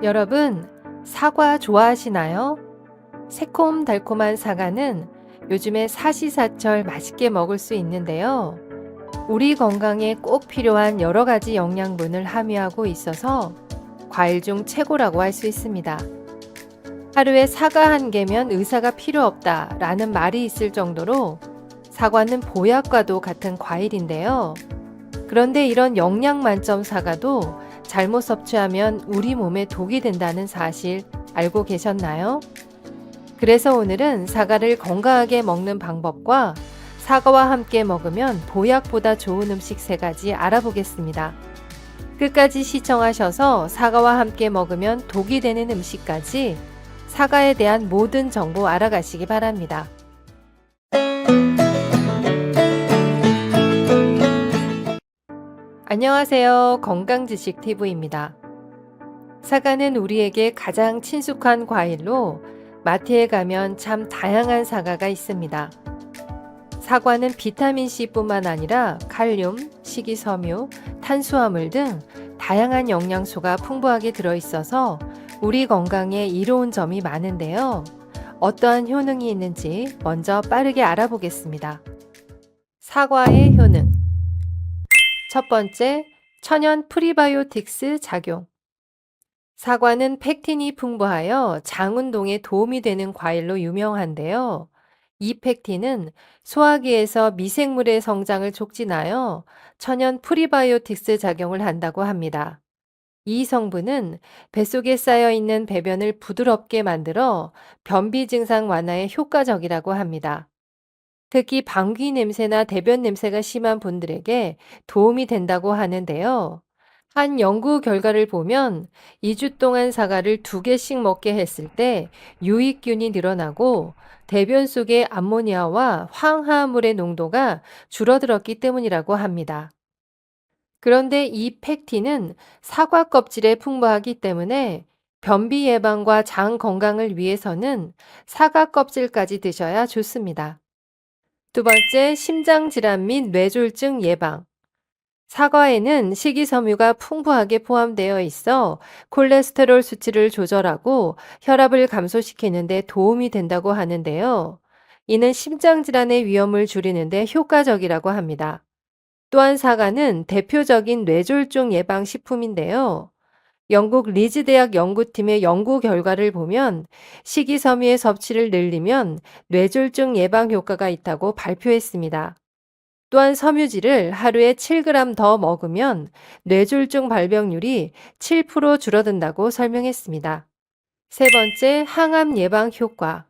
여러분, 사과 좋아하시나요? 새콤달콤한 사과는 요즘에 사시사철 맛있게 먹을 수 있는데요. 우리 건강에 꼭 필요한 여러 가지 영양분을 함유하고 있어서 과일 중 최고라고 할 수 있습니다. 하루에 사과 한 개면 의사가 필요 없다 라는 말이 있을 정도로 사과는 보약과도 같은 과일인데요. 그런데 이런 영양 만점 사과도 잘못 섭취하면 우리 몸에 독이 된다는 사실 알고 계셨나요? 그래서 오늘은 사과를 건강하게 먹는 방법과 사과와 함께 먹으면 보약보다 좋은 음식 3가지 알아보겠습니다. 끝까지 시청하셔서 사과와 함께 먹으면 독이 되는 음식까지 사과에 대한 모든 정보 알아가시기 바랍니다. 안녕하세요. 건강지식TV입니다. 사과는 우리에게 가장 친숙한 과일로 마트에 가면 참 다양한 사과가 있습니다. 사과는 비타민C뿐만 아니라 칼륨, 식이섬유, 탄수화물 등 다양한 영양소가 풍부하게 들어있어서 우리 건강에 이로운 점이 많은데요. 어떠한 효능이 있는지 먼저 빠르게 알아보겠습니다. 사과의 효능. 첫 번째, 천연 프리바이오틱스 작용. 사과는 펙틴이 풍부하여 장 운동에 도움이 되는 과일로 유명한데요. 이 펙틴은 소화기에서 미생물의 성장을 촉진하여 천연 프리바이오틱스 작용을 한다고 합니다. 이 성분은 뱃속에 쌓여 있는 배변을 부드럽게 만들어 변비 증상 완화에 효과적이라고 합니다. 특히 방귀 냄새나 대변 냄새가 심한 분들에게 도움이 된다고 하는데요. 한 연구 결과를 보면 2주 동안 사과를 2개씩 먹게 했을 때 유익균이 늘어나고 대변 속의 암모니아와 황화물의 농도가 줄어들었기 때문이라고 합니다. 그런데 이 펙틴은 사과 껍질에 풍부하기 때문에 변비 예방과 장 건강을 위해서는 사과 껍질까지 드셔야 좋습니다. 두 번째, 심장 질환 및 뇌졸중 예방. 사과에는 식이섬유가 풍부하게 포함되어 있어 콜레스테롤 수치를 조절하고 혈압을 감소시키는 데 도움이 된다고 하는데요. 이는 심장 질환의 위험을 줄이는 데 효과적이라고 합니다. 또한 사과는 대표적인 뇌졸중 예방 식품인데요. 영국 리즈 대학 연구팀의 연구 결과를 보면 식이섬유의 섭취를 늘리면 뇌졸중 예방 효과가 있다고 발표했습니다. 또한 섬유질을 하루에 7g 더 먹으면 뇌졸중 발병률이 7% 줄어든다고 설명했습니다. 세 번째, 항암 예방 효과.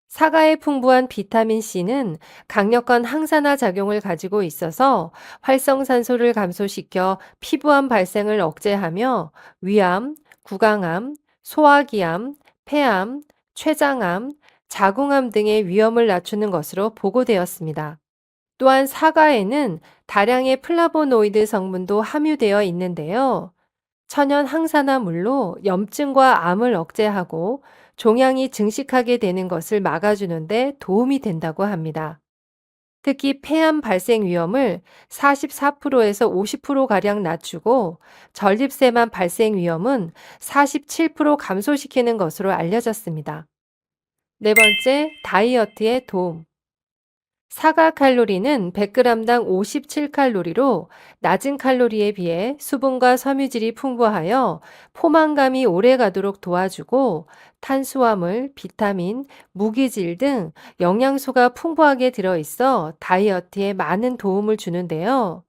사과의 풍부한 비타민C는 강력한 항산화 작용을 가지고 있어서 활성산소를 감소시켜 피부암 발생을 억제하며 위암, 구강암, 소화기암, 폐암, 췌장암, 자궁암 등의 위험을 낮추는 것으로 보고되었습니다. 또한 사과에는 다량의 플라보노이드 성분도 함유되어 있는데요. 천연 항산화물로 염증과 암을 억제하고 종양이 증식하게 되는 것을 막아주는데 도움이 된다고 합니다. 특히 폐암 발생 위험을 44%에서 50%가량 낮추고 전립선암 발생 위험은 47% 감소시키는 것으로 알려졌습니다. 네 번째, 다이어트에 도움. 사과 칼로리는 100g당 57칼로리로 낮은 칼로리에 비해 수분과 섬유질이 풍부하여 포만감이 오래 가도록 도와주고 탄수화물, 비타민, 무기질 등 영양소가 풍부하게 들어있어 다이어트에 많은 도움을 주는데요.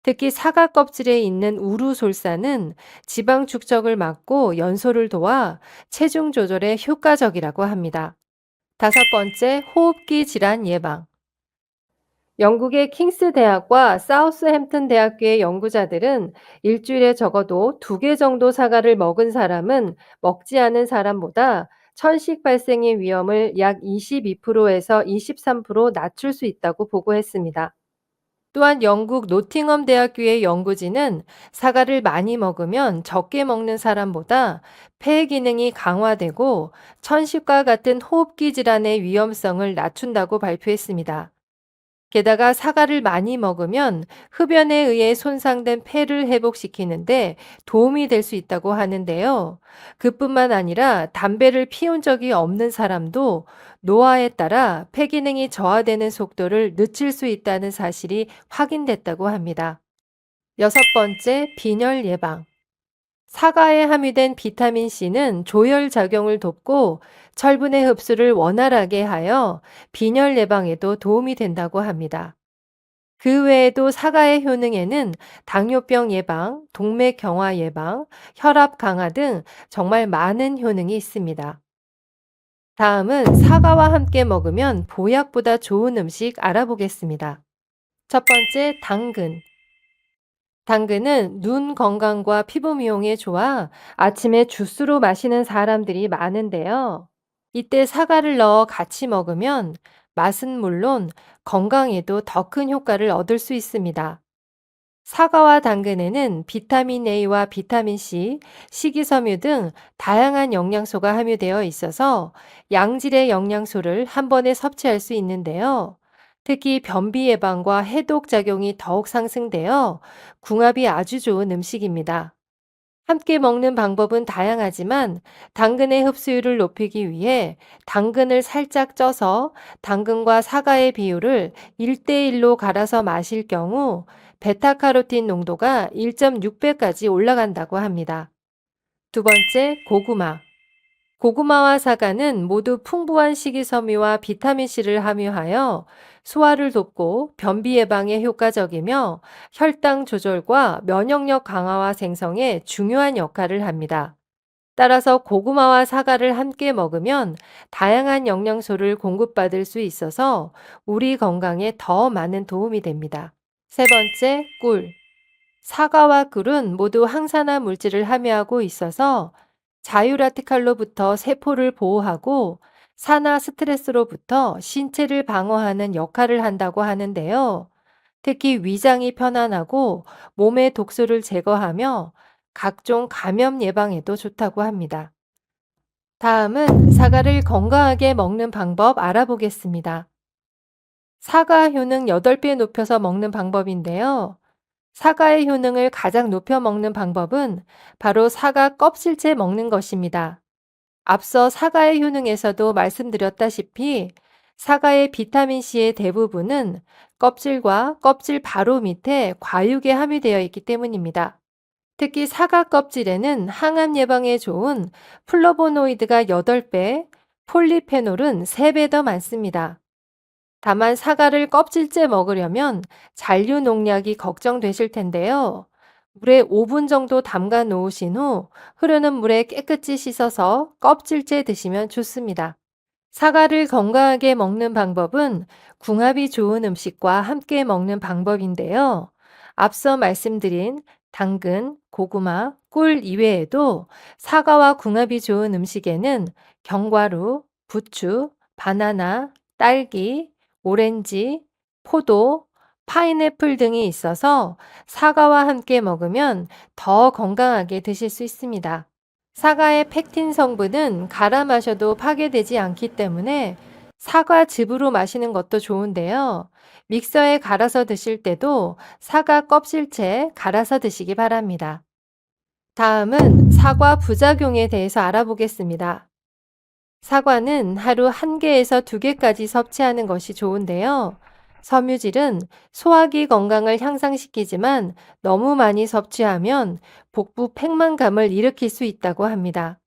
특히 사과 껍질에 있는 우루솔산은 지방 축적을 막고 연소를 도와 체중 조절에 효과적이라고 합니다. 다섯 번째, 호흡기 질환 예방. 영국의 킹스 대학과 사우스햄튼 대학교의 연구자들은 일주일에 적어도 2개 정도 사과를 먹은 사람은 먹지 않은 사람보다 천식 발생의 위험을 약 22%에서 23% 낮출 수 있다고 보고했습니다. 또한 영국 노팅엄 대학교의 연구진은 사과를 많이 먹으면 적게 먹는 사람보다 폐 기능이 강화되고 천식과 같은 호흡기 질환의 위험성을 낮춘다고 발표했습니다. 게다가 사과를 많이 먹으면 흡연에 의해 손상된 폐를 회복시키는데 도움이 될 수 있다고 하는데요. 그뿐만 아니라 담배를 피운 적이 없는 사람도 노화에 따라 폐 기능이 저하되는 속도를 늦출 수 있다는 사실이 확인됐다고 합니다. 여섯 번째, 빈혈 예방. 사과에 함유된 비타민 C는 조혈 작용을 돕고 철분의 흡수를 원활하게 하여 빈혈 예방에도 도움이 된다고 합니다. 그 외에도 사과의 효능에는 당뇨병 예방, 동맥 경화 예방, 혈압 강화 등 정말 많은 효능이 있습니다. 다음은 사과와 함께 먹으면 보약보다 좋은 음식 알아보겠습니다. 첫 번째, 당근. 당근은 눈 건강과 피부 미용에 좋아 아침에 주스로 마시는 사람들이 많은데요. 이때 사과를 넣어 같이 먹으면 맛은 물론 건강에도 더 큰 효과를 얻을 수 있습니다. 사과와 당근에는 비타민 A와 비타민 C, 식이섬유 등 다양한 영양소가 함유되어 있어서 양질의 영양소를 한 번에 섭취할 수 있는데요. 특히 변비 예방과 해독 작용이 더욱 상승되어 궁합이 아주 좋은 음식입니다. 함께 먹는 방법은 다양하지만 당근의 흡수율을 높이기 위해 당근을 살짝 쪄서 당근과 사과의 비율을 1대1로 갈아서 마실 경우 베타카로틴 농도가 1.6배까지 올라간다고 합니다. 두 번째, 고구마. 고구마와 사과는 모두 풍부한 식이섬유와 비타민C를 함유하여 소화를 돕고 변비 예방에 효과적이며 혈당 조절과 면역력 강화와 생성에 중요한 역할을 합니다. 따라서 고구마와 사과를 함께 먹으면 다양한 영양소를 공급받을 수 있어서 우리 건강에 더 많은 도움이 됩니다. 세 번째, 꿀. 사과와 꿀은 모두 항산화 물질을 함유하고 있어서 자유라티칼로부터 세포를 보호하고 산화 스트레스로부터 신체를 방어하는 역할을 한다고 하는데요. 특히 위장이 편안하고 몸의 독소를 제거하며 각종 감염 예방에도 좋다고 합니다. 다음은 사과를 건강하게 먹는 방법 알아보겠습니다. 사과 효능 8배 높여서 먹는 방법인데요. 사과의 효능을 가장 높여 먹는 방법은 바로 사과 껍질째 먹는 것입니다. 앞서 사과의 효능에서도 말씀드렸다시피 사과의 비타민C의 대부분은 껍질과 껍질 바로 밑에 과육에 함유되어 있기 때문입니다. 특히 사과 껍질에는 항암 예방에 좋은 플로보노이드가 8배, 폴리페놀은 3배 더 많습니다. 다만 사과를 껍질째 먹으려면 잔류 농약이 걱정되실 텐데요. 물에 5분 정도 담가 놓으신 후 흐르는 물에 깨끗이 씻어서 껍질째 드시면 좋습니다. 사과를 건강하게 먹는 방법은 궁합이 좋은 음식과 함께 먹는 방법인데요. 앞서 말씀드린 당근, 고구마, 꿀 이외에도 사과와 궁합이 좋은 음식에는 견과류, 부추, 바나나, 딸기, 오렌지, 포도, 파인애플 등이 있어서 사과와 함께 먹으면 더 건강하게 드실 수 있습니다. 사과의 펙틴 성분은 갈아 마셔도 파괴되지 않기 때문에 사과즙으로 마시는 것도 좋은데요. 믹서에 갈아서 드실 때도 사과 껍질째 갈아서 드시기 바랍니다. 다음은 사과 부작용에 대해서 알아보겠습니다. 사과는 하루 1개에서 2개까지 섭취하는 것이 좋은데요. 섬유질은 소화기 건강을 향상시키지만 너무 많이 섭취하면 복부 팽만감을 일으킬 수 있다고 합니다.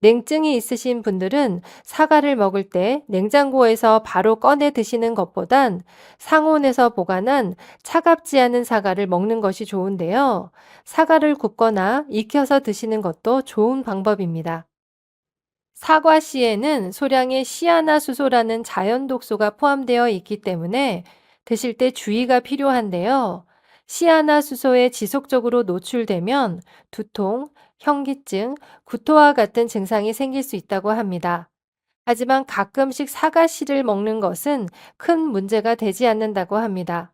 냉증이 있으신 분들은 사과를 먹을 때 냉장고에서 바로 꺼내 드시는 것보단 상온에서 보관한 차갑지 않은 사과를 먹는 것이 좋은데요. 사과를 굽거나 익혀서 드시는 것도 좋은 방법입니다. 사과씨에는 소량의 시아나수소라는 자연 독소가 포함되어 있기 때문에 드실 때 주의가 필요한데요. 시아나수소에 지속적으로 노출되면 두통, 현기증, 구토와 같은 증상이 생길 수 있다고 합니다. 하지만 가끔씩 사과씨를 먹는 것은 큰 문제가 되지 않는다고 합니다.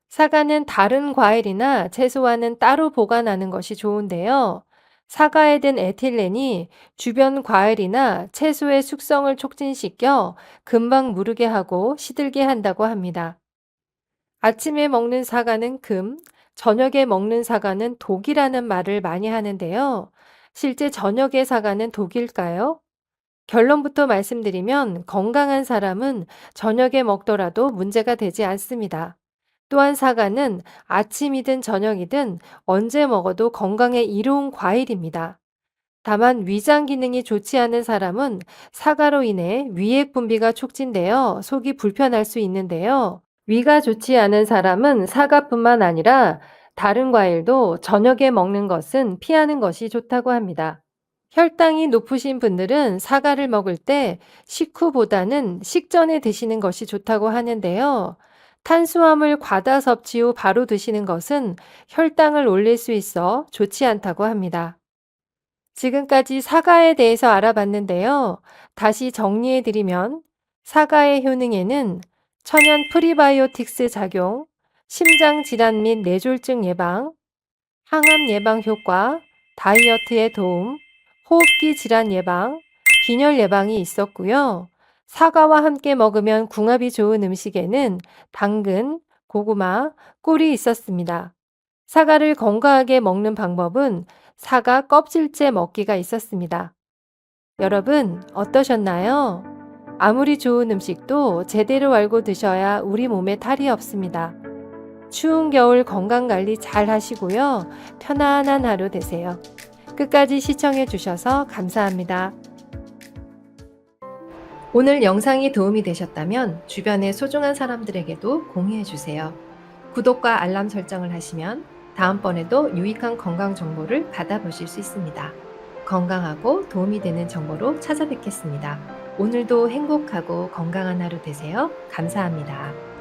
사과는 다른 과일이나 채소와는 따로 보관하는 것이 좋은데요. 사과에 든 에틸렌이 주변 과일이나 채소의 숙성을 촉진시켜 금방 무르게 하고 시들게 한다고 합니다. 아침에 먹는 사과는 금, 저녁에 먹는 사과는 독이라는 말을 많이 하는데요. 실제 저녁의 사과는 독일까요? 결론부터 말씀드리면 건강한 사람은 저녁에 먹더라도 문제가 되지 않습니다. 또한 사과는 아침이든 저녁이든 언제 먹어도 건강에 이로운 과일입니다. 다만 위장 기능이 좋지 않은 사람은 사과로 인해 위액 분비가 촉진되어 속이 불편할 수 있는데요. 위가 좋지 않은 사람은 사과뿐만 아니라 다른 과일도 저녁에 먹는 것은 피하는 것이 좋다고 합니다. 혈당이 높으신 분들은 사과를 먹을 때 식후보다는 식전에 드시는 것이 좋다고 하는데요. 탄수화물 과다 섭취 후 바로 드시는 것은 혈당을 올릴 수 있어 좋지 않다고 합니다. 지금까지 사과에 대해서 알아봤는데요. 다시 정리해드리면 사과의 효능에는 천연 프리바이오틱스 작용, 심장 질환 및 뇌졸중 예방, 항암 예방 효과, 다이어트에 도움, 호흡기 질환 예방, 빈혈 예방이 있었고요. 사과와 함께 먹으면 궁합이 좋은 음식에는 당근, 고구마, 꿀이 있었습니다. 사과를 건강하게 먹는 방법은 사과 껍질째 먹기가 있었습니다. 여러분, 어떠셨나요? 아무리 좋은 음식도 제대로 알고 드셔야 우리 몸에 탈이 없습니다. 추운 겨울 건강 관리 잘 하시고요. 편안한 하루 되세요. 끝까지 시청해 주셔서 감사합니다. 오늘 영상이 도움이 되셨다면 주변의 소중한 사람들에게도 공유해 주세요. 구독과 알람 설정을 하시면 다음번에도 유익한 건강 정보를 받아보실 수 있습니다. 건강하고 도움이 되는 정보로 찾아뵙겠습니다. 오늘도 행복하고 건강한 하루 되세요. 감사합니다.